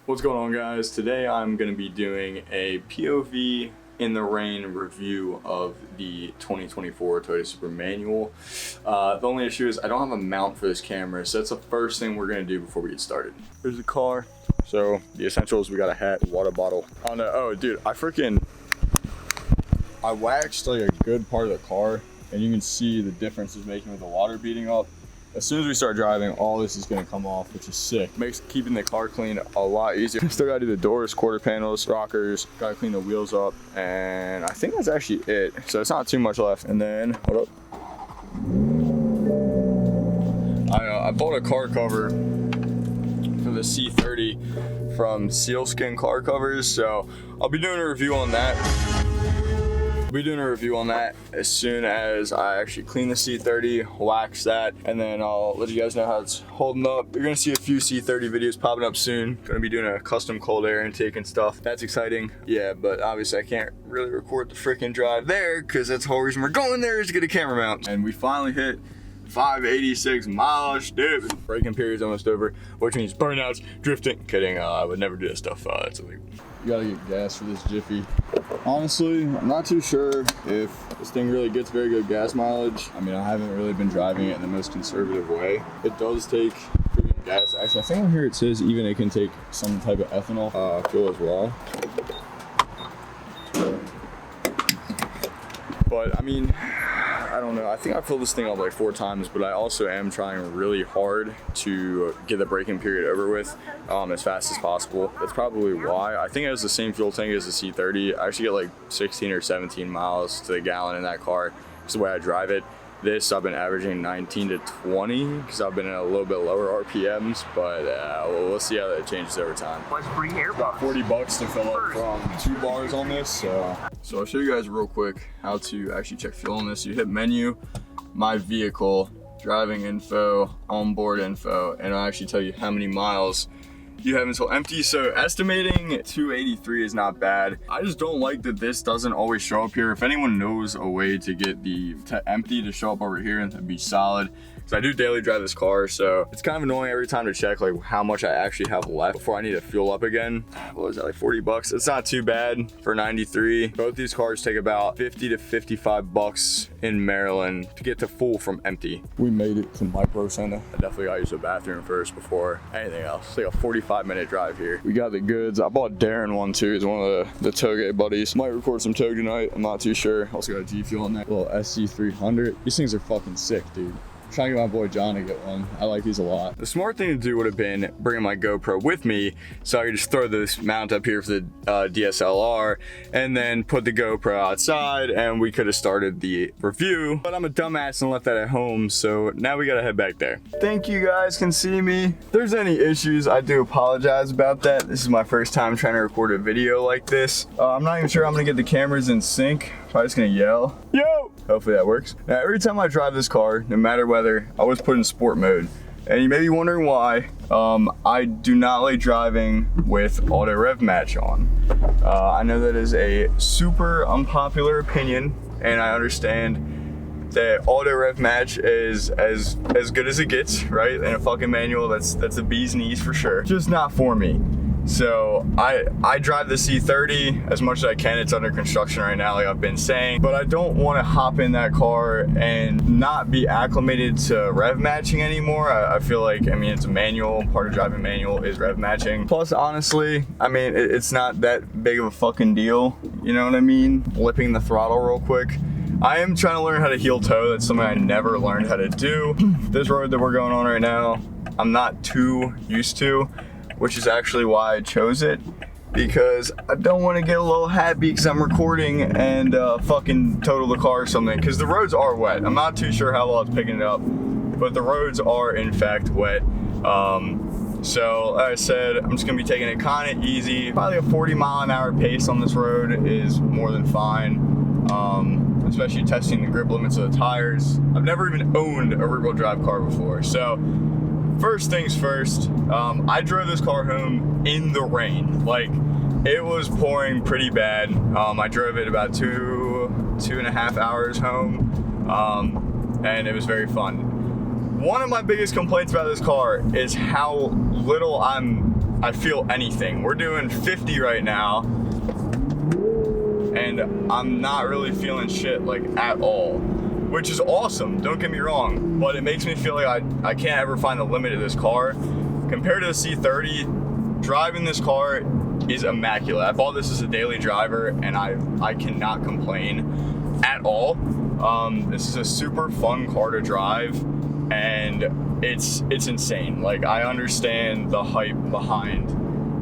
What's going on, guys? Today I'm going to be doing a POV in the rain review of the 2024 Toyota Supra manual. The only issue is I don't have a mount for this camera, so that's the first thing we're going to do before we get started. Here's the car. So the essentials, we got a hat, water bottle. Oh no, oh dude, I waxed like a good part of the car, and you can see the difference it's making with the water beating up. As soon as we start driving, all this is gonna come off, which is sick. Makes keeping the car clean a lot easier. Still gotta do the doors, quarter panels, rockers, gotta clean the wheels up, and I think that's actually it. So it's not too much left. And then, hold up. I bought a car cover for the C30 from Sealskin Car Covers, so I'll be doing a review on that. As soon as I actually clean the C30, wax that, and then I'll let you guys know how it's holding up. You're gonna see a few C30 videos popping up soon. Gonna be doing a custom cold air intake and stuff. That's exciting. Yeah, but obviously I can't really record the freaking drive there because that's the whole reason we're going there is to get a camera mount. And we finally hit 586 miles, dude. Braking period's almost over, which means burnouts, drifting. Kidding, I would never do that stuff. It's illegal. You gotta get gas for this Jiffy. Honestly, I'm not too sure if this thing really gets very good gas mileage. I mean, I haven't really been driving it in the most conservative way. It does take freaking gas. Actually, I think on here it says even it can take some type of ethanol fuel as well. But I mean, I don't know. I think I filled this thing up like 4 times, but I also am trying really hard to get the braking period over with as fast as possible. That's probably why. I think it has the same fuel tank as the C30. I actually get like 16 or 17 miles to the gallon in that car. It's the way I drive it. This, I've been averaging 19 to 20 because I've been in a little bit lower RPMs, but we'll see how that changes over time. About 40 bucks to fill up from 2 bars on this. So I'll show you guys real quick how to actually check fuel on this. You hit menu, my vehicle, driving info, onboard info, and it'll actually tell you how many miles you have until empty. So estimating 283 is not bad. I just don't like that this doesn't always show up here. If anyone knows a way to get the empty to show up over here and to be solid, because I do daily drive this car, so it's kind of annoying every time to check like how much I actually have left before I need to fuel up again. What was that, like 40 bucks? It's not too bad for 93. Both these cars take about 50 to 55 bucks in Maryland to get to full from empty. We made it to Micro Center. I definitely gotta use the bathroom first before anything else. It's like a 45-minute drive here. We got the goods. I bought Darren one too. He's one of the Toge buddies. Might record some Toge tonight. I'm not too sure. Also got a G Fuel on that little SC300. These things are fucking sick, dude. Trying to get my boy John to get one. I like these a lot. The smart thing to do would have been bringing my GoPro with me, so I could just throw this mount up here for the DSLR and then put the GoPro outside and we could have started the review. But I'm a dumbass and left that at home, so now we gotta head back there. Think you guys can see me. If there's any issues, I do apologize about that. This is my first time trying to record a video like this. I'm not even sure I'm gonna get the cameras in sync. I'm just gonna yell, yo! Hopefully that works. Now, every time I drive this car, no matter whether, I always put in sport mode. And you may be wondering why. I do not like driving with auto rev match on. I know that is a super unpopular opinion, and I understand that auto rev match is as good as it gets, right? In a fucking manual, that's the bee's knees for sure. Just not for me. So I drive the C30 as much as I can. It's under construction right now, like I've been saying, but I don't want to hop in that car and not be acclimated to rev matching anymore. I feel like, I mean, it's a manual. Part of driving manual is rev matching. Plus, honestly, I mean, it's not that big of a fucking deal. You know what I mean? Flipping the throttle real quick. I am trying to learn how to heel toe. That's something I never learned how to do. This road that we're going on right now, I'm not too used to, which is actually why I chose it, because I don't want to get a little happy because I'm recording and fucking total the car or something, because the roads are wet. I'm not too sure how well it's picking it up, but the roads are in fact wet. So like I said, I'm just gonna be taking it kind of easy. Probably a 40-mile-an-hour pace on this road is more than fine, especially testing the grip limits of the tires. I've never even owned a rear-wheel drive car before, so first things first, I drove this car home in the rain. Like, it was pouring pretty bad. I drove it about two and a half hours home, and it was very fun. One of my biggest complaints about this car is how little I'm I feel anything. We're doing 50 right now, and I'm not really feeling shit like at all, which is awesome, don't get me wrong, but it makes me feel like I can't ever find the limit of this car. Compared to the C30, driving this car is immaculate. I bought this as a daily driver, and I cannot complain at all. This is a super fun car to drive, and it's insane. Like, I understand the hype behind.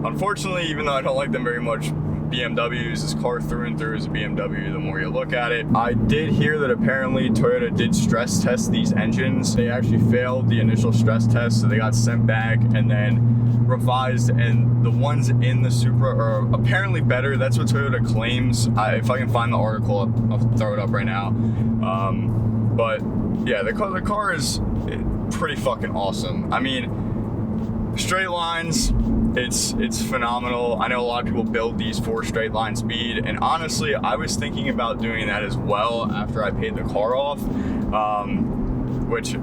Unfortunately, even though I don't like them very much, BMWs, this car through and through is a BMW the more you look at it. I did hear that apparently Toyota did stress test these engines. They actually failed the initial stress test, so they got sent back and then revised, and the ones in the Supra are apparently better. That's what Toyota claims. If I can find the article, I'll throw it up right now. But yeah, the car is pretty fucking awesome. I mean, straight lines, it's phenomenal. I know a lot of people build these for straight line speed, and honestly, I was thinking about doing that as well after I paid the car off, which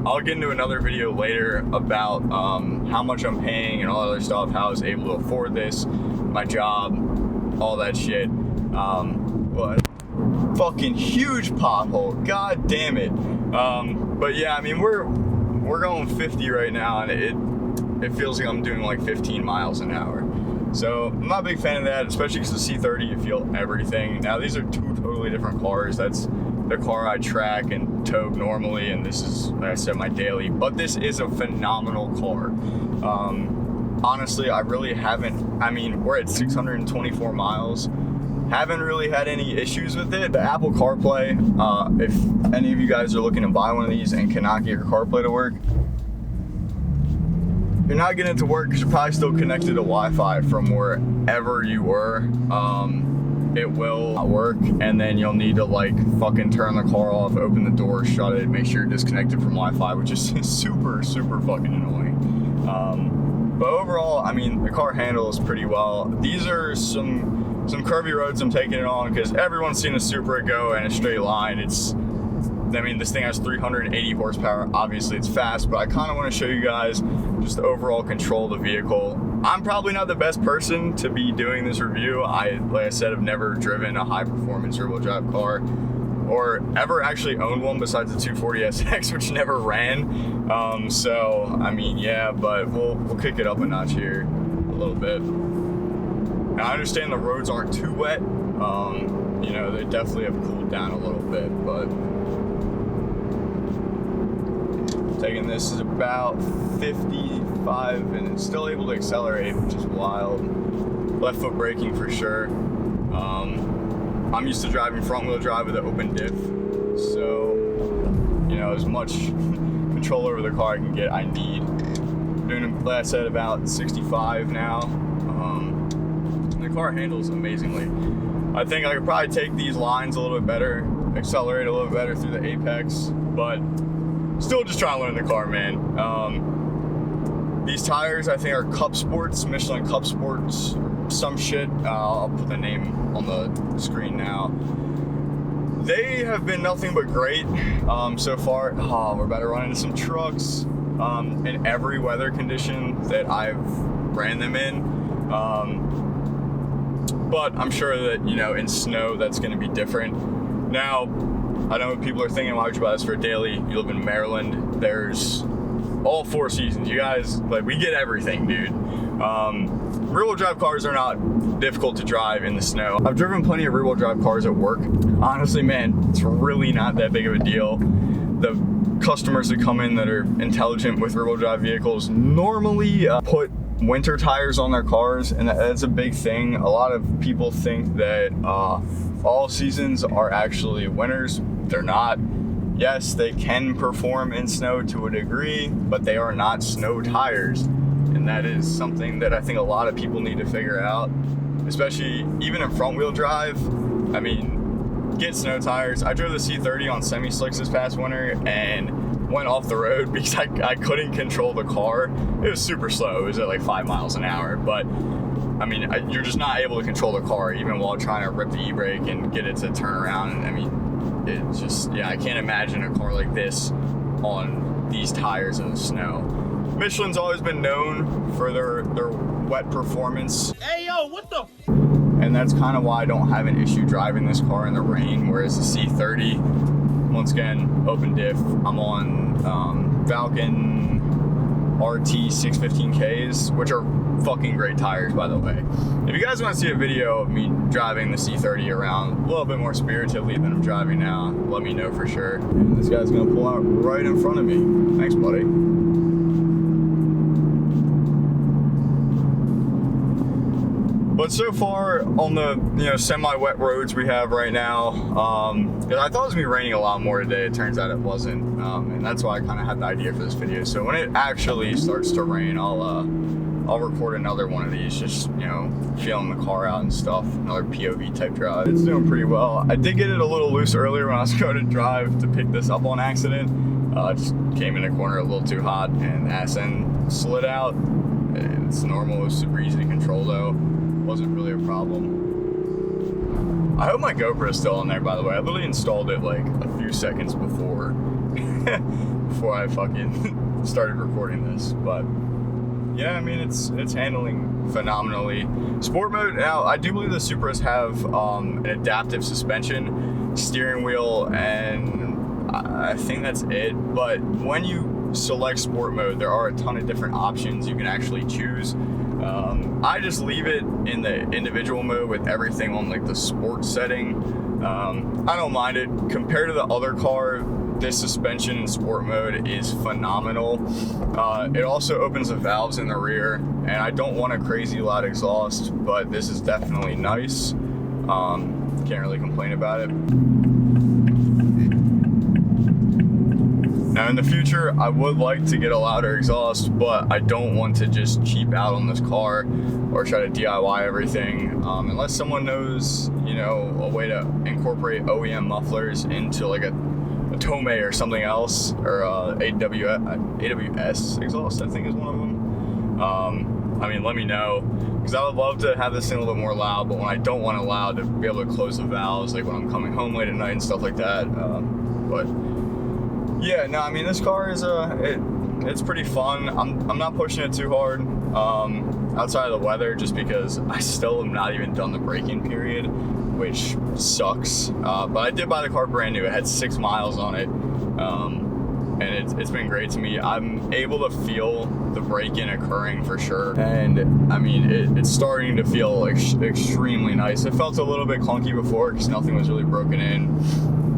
I'll get into another video later about how much I'm paying and all other stuff, how I was able to afford this, my job, all that shit. But fucking huge pothole, god damn it. But yeah, I mean, we're going 50 right now, and it feels like I'm doing like 15 miles an hour. So I'm not a big fan of that, especially because the C30, you feel everything. Now, these are two totally different cars. That's the car I track and tow normally, and this is, like I said, my daily. But this is a phenomenal car. Honestly, I really haven't, I mean, we're at 624 miles. Haven't really had any issues with it. The Apple CarPlay, if any of you guys are looking to buy one of these and cannot get your CarPlay to work, you're not getting it to work because you're probably still connected to Wi-Fi from wherever you were. It will not work, and then you'll need to like fucking turn the car off, open the door, shut it, make sure you're disconnected from Wi-Fi, which is super fucking annoying. But overall, I mean, the car handles pretty well. These are some curvy roads I'm taking it on because everyone's seen a Supra go in a straight line. I mean, this thing has 380 horsepower. Obviously, it's fast, but I kind of want to show you guys just the overall control of the vehicle. I'm probably not the best person to be doing this review. Like I said, I've never driven a high-performance rear-wheel drive car or ever actually owned one besides the 240SX, which never ran. So, I mean, yeah, but we'll kick it up a notch here a little bit. Now, I understand the roads aren't too wet. You know, they definitely have cooled down a little bit, but taking this is about 55 and it's still able to accelerate, which is wild. Left foot braking for sure. I'm used to driving front wheel drive with an open diff, so you know, as much control over the car I can get, I need. Doing, like I said, about 65 now. The car handles amazingly. I think I could probably take these lines a little bit better, accelerate a little bit better through the apex, but still just trying to learn the car, man. These tires, I think, are Cup Sports, Michelin Cup Sports, some shit. I'll put the name on the screen now. They have been nothing but great so far. Oh, we're about to run into some trucks in every weather condition that I've ran them in. But I'm sure that, you know, in snow, that's going to be different. Now, I know people are thinking, why would you buy this for a daily? You live in Maryland. There's all 4 seasons. You guys, like, we get everything, dude. Rear-wheel drive cars are not difficult to drive in the snow. I've driven plenty of rear-wheel drive cars at work. Honestly, man, it's really not that big of a deal. The customers that come in that are intelligent with rear-wheel drive vehicles normally put winter tires on their cars, and that's a big thing. A lot of people think that all seasons are actually winters. They're not. Yes, they can perform in snow to a degree, but they are not snow tires, and that is something that I think a lot of people need to figure out, especially even in front wheel drive. I mean, get snow tires. I drove the C30 on semi-slicks this past winter and went off the road because I couldn't control the car. It was super slow. It was at like 5 miles an hour, but I mean, you're just not able to control the car even while trying to rip the e-brake and get it to turn around. I mean, it's just, yeah, I can't imagine a car like this on these tires in the snow. Michelin's always been known for their wet performance. Hey, yo, what the? And that's kind of why I don't have an issue driving this car in the rain, whereas the C30, once again, open diff, I'm on Falcon RT 615Ks, which are fucking great tires, by the way. If you guys want to see a video of me driving the C30 around a little bit more spiritably than I'm driving now, let me know for sure. And this guy's gonna pull out right in front of me. Thanks, buddy. But so far on the semi-wet roads we have right now, I thought it was gonna be raining a lot more today. It turns out it wasn't, and that's why I kind of had the idea for this video. So when it actually starts to rain, I'll record another one of these, just feeling the car out and stuff. Another POV type drive. It's doing pretty well. I did get it a little loose earlier when I was going to drive to pick this up on accident. Just came in a corner a little too hot and the ass end slid out. It's normal. It was super easy to control though. Wasn't really a problem. I hope my GoPro is still on there, by the way. I literally installed it like a few seconds before I fucking started recording this. But yeah, I mean, it's handling phenomenally. Sport mode, now I do believe the Supras have an adaptive suspension, steering wheel, and I think that's it. But when you select sport mode, there are a ton of different options you can actually choose. I just leave it in the individual mode with everything on like the sports setting. I don't mind it. Compared to the other car, this suspension in sport mode is phenomenal. It also opens the valves in the rear, and I don't want a crazy loud exhaust, but this is definitely nice. Can't really complain about it. Now in the future, I would like to get a louder exhaust, but I don't want to just cheap out on this car or try to DIY everything. Unless someone knows, a way to incorporate OEM mufflers into like a Tome or something else, or AWS exhaust, I think is one of them. I mean, let me know, because I would love to have this thing a little bit more loud, but when I don't want it loud, to be able to close the valves, like when I'm coming home late at night and stuff like that. But yeah, no, I mean, this car is it's pretty fun. I'm not pushing it too hard outside of the weather, just because I still am not even done the braking period, which sucks. But I did buy the car brand new. It had 6 miles on it, and it's been great to me. I'm able to feel the braking occurring for sure, and I mean, it's starting to feel extremely nice. It felt a little bit clunky before because nothing was really broken in.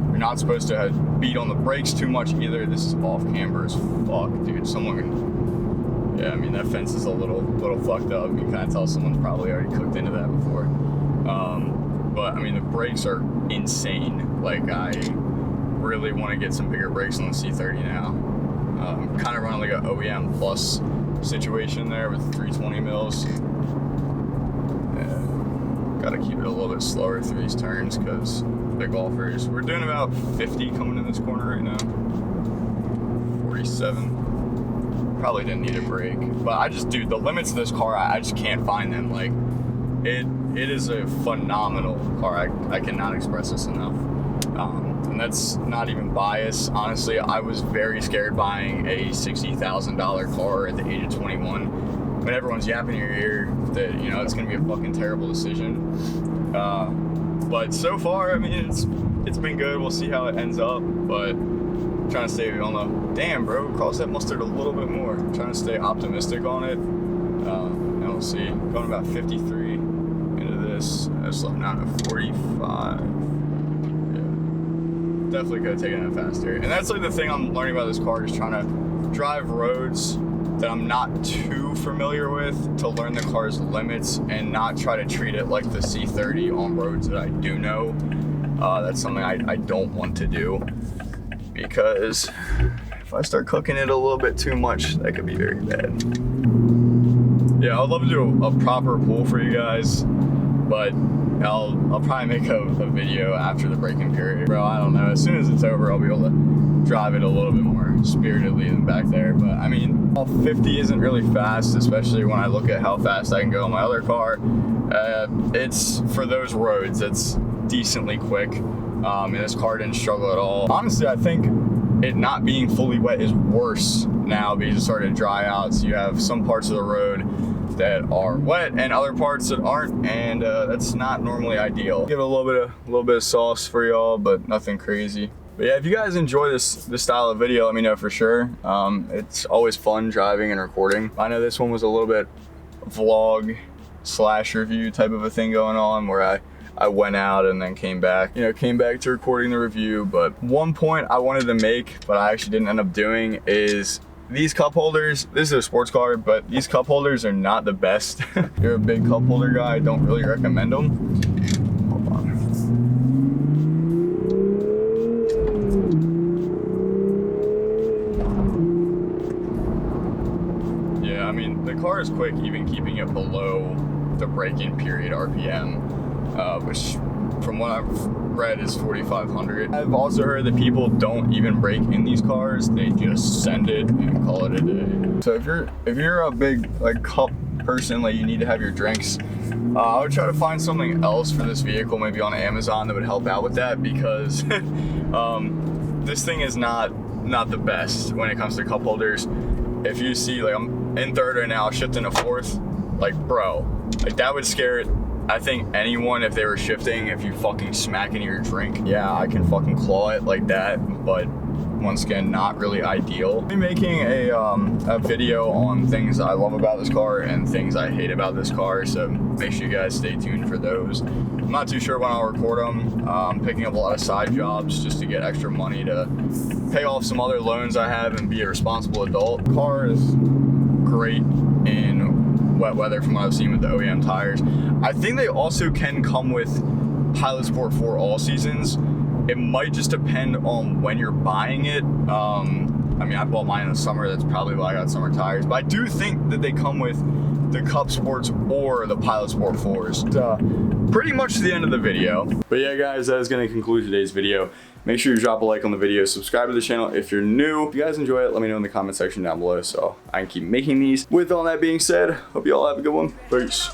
You're not supposed to beat on the brakes too much either. This is off camber as fuck, dude. Yeah, I mean, that fence is a little fucked up. You can kind of tell someone's probably already cooked into that before. But I mean, the brakes are insane. Like, I really want to get some bigger brakes on the C30 now. Kind of running like an OEM plus situation there with 320 mils. Got to keep it a little bit slower through these turns because the golfers. We're doing about 50 coming in this corner right now. 47. Probably didn't need a brake, but dude, the limits of this car, I just can't find them. Like, it is a phenomenal car. I cannot express this enough. And that's not even bias. Honestly, I was very scared buying a $60,000 car at the age of 21 when everyone's yapping in your ear that, it's gonna be a fucking terrible decision. But so far, I mean, it's been good. We'll see how it ends up, but I'm trying to stay on the, damn bro, cross that mustard a little bit more. I'm trying to stay optimistic on it. And we'll see. Going about 53 into this. I slowed down to 45. Definitely could have taken it faster. And that's like the thing I'm learning about this car, is trying to drive roads that I'm not too familiar with to learn the car's limits and not try to treat it like the C30 on roads that I do know. That's something I don't want to do, because if I start cooking it a little bit too much, that could be very bad. Yeah, I'd love to do a proper pull for you guys, but I'll probably make a video after the braking period. Bro, I don't know. As soon as it's over, I'll be able to drive it a little bit more spiritedly than back there. But I mean, 50 isn't really fast, especially when I look at how fast I can go on my other car. It's for those roads, it's decently quick. And this car didn't struggle at all. Honestly, I think it not being fully wet is worse now because it started to dry out. So you have some parts of the road that are wet and other parts that aren't, and that's not normally ideal. Give it a little bit of sauce for y'all, but nothing crazy. But yeah, if you guys enjoy this style of video, let me know for sure. It's always fun driving and recording. I know this one was a little bit vlog / review type of a thing going on, where I went out and then came back to recording the review. But one point I wanted to make, but I actually didn't end up doing, is these cup holders. This is a sports car, but these cup holders are not the best. If you're a big cup holder guy, I don't really recommend them. Hold on. Yeah, I mean, the car is quick, even keeping it below the break-in period RPM, which from what I've read is 4,500. I've also heard that people don't even brake in these cars; they just send it and call it a day. So if you're a big like cup person, like you need to have your drinks, I would try to find something else for this vehicle, maybe on Amazon, that would help out with that, because this thing is not the best when it comes to cup holders. If you see, like, I'm in third right now, shifting to fourth, like, bro, like that would scare it. I think anyone, if they were shifting, if you fucking smack into your drink, yeah, I can fucking claw it like that, but once again, not really ideal. I'll be making a video on things I love about this car and things I hate about this car, so make sure you guys stay tuned for those. I'm not too sure when I'll record them. I'm picking up a lot of side jobs just to get extra money to pay off some other loans I have and be a responsible adult. The car is great in wet weather from what I've seen with the OEM tires. I think they also can come with Pilot Sport for all seasons. It might just depend on when you're buying it. I mean, I bought mine in the summer. That's probably why I got summer tires. But I do think that they come with the Cup Sports or the Pilot Sport 4s. Pretty much the end of the video. But yeah, guys, that is going to conclude today's video. Make sure you drop a like on the video, subscribe to the channel if you're new. If you guys enjoy it, let me know in the comment section down below so I can keep making these. With all that being said, hope you all have a good one. Peace.